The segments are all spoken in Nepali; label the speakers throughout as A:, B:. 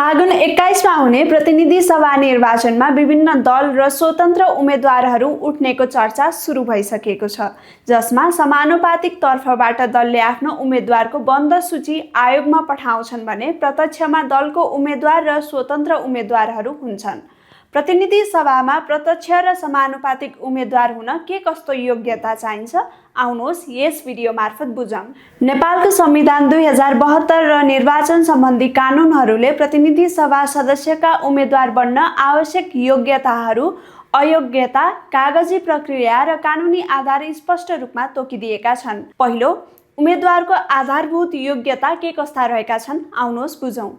A: फागुन 21 मा हुने प्रतिनिधि सभा निर्वाचनमा विभिन्न दल र स्वतन्त्र उम्मेद्वारहरू उठ्नेको चर्चा सुरु भइसकेको छ, जसमा समानुपातिक तर्फबाट दलले आफ्नो उम्मेद्वारको बन्द सूची आयोगमा पठाउँछन् भने प्रत्यक्षमा दलको उम्मेद्वार र स्वतन्त्र उम्मेद्वारहरू हुन्छन्। प्रतिनिधि सभामा प्रत्यक्ष र समानुपातिक उम्मेद्वार हुन के कस्तो योग्यता चाहिन्छ, आउनुहोस् यस भिडियो मार्फत बुझौँ। नेपालको संविधान 2072 र निर्वाचन सम्बन्धी कानुनहरूले प्रतिनिधि सभा सदस्यका उम्मेद्वार बन्न आवश्यक योग्यताहरू, अयोग्यता, कागजी प्रक्रिया र कानुनी आधार स्पष्ट रूपमा तोकिदिएका छन्। पहिलो, उम्मेद्वारको आधारभूत योग्यता के कस्ता रहेका छन्, आउनुहोस् बुझौँ।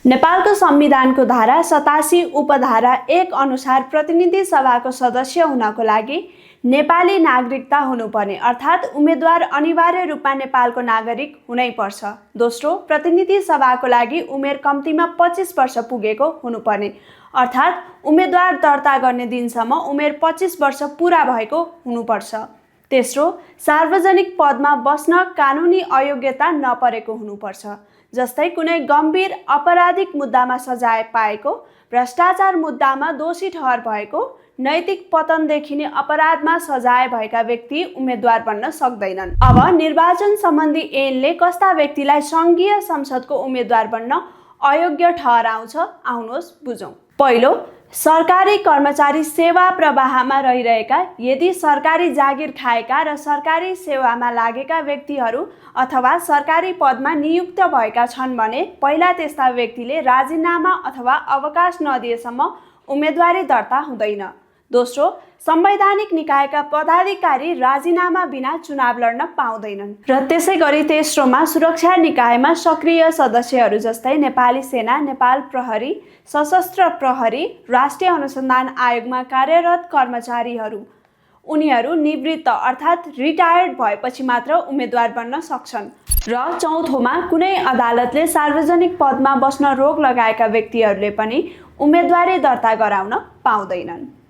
A: नेपालको संविधानको धारा 87 उपधारा 1 अनुसार प्रतिनिधि सभाको सदस्य हुनको लागि नेपाली नागरिकता हुनुपर्ने, अर्थात् उम्मेद्वार अनिवार्य रूपमा नेपालको नागरिक हुनै पर्छ। दोस्रो, प्रतिनिधि सभाको लागि उमेर कम्तीमा 25 वर्ष पुगेको हुनुपर्ने, अर्थात् उम्मेद्वार दर्ता गर्ने दिनसम्म उमेर 25 वर्ष पुरा भएको हुनुपर्छ। तेस्रो, सार्वजनिक पदमा बस्न कानुनी अयोग्यता नपरेको हुनुपर्छ, जस्तै कुनै गम्भीर आपराधिक मुद्दामा सजाय पाएको, भ्रष्टाचार मुद्दामा दोषी ठहर भएको, नैतिक पतन देखिने अपराधमा सजाय भएका व्यक्ति उम्मेद्वार बन्न सक्दैनन्। अब निर्वाचन सम्बन्धी ऐनले कस्ता व्यक्तिलाई सङ्घीय संसदको उम्मेद्वार बन्न अयोग्य ठहराउँछ, आउनुहोस् बुझौँ। पहिलो, सरकारी कर्मचारी सेवा प्रवाहमा रहिरहेका, यदि सरकारी जागिर खाएका र सरकारी सेवामा लागेका व्यक्तिहरू अथवा सरकारी पदमा नियुक्त भएका छन् भने पहिला त्यस्ता व्यक्तिले राजीनामा अथवा अवकाश नदिएसम्म उम्मेदवारी दर्ता हुँदैन। दोस्रो, संवैधानिक निकायका पदाधिकारी राजीनामा बिना चुनाव लड्न पाउँदैनन्। र त्यसै गरी तेस्रोमा, सुरक्षा निकायमा सक्रिय सदस्यहरू जस्तै नेपाली सेना, नेपाल प्रहरी, सशस्त्र प्रहरी, राष्ट्रिय अनुसन्धान आयोगमा कार्यरत कर्मचारीहरू, उनीहरू निवृत्त अर्थात् रिटायर्ड भएपछि मात्र उम्मेद्वार बन्न सक्छन्। र चौथोमा, कुनै अदालतले सार्वजनिक पदमा बस्न रोक लगाएका व्यक्तिहरूले पनि उम्मेदवारी दर्ता गराउन पाउँदैनन्।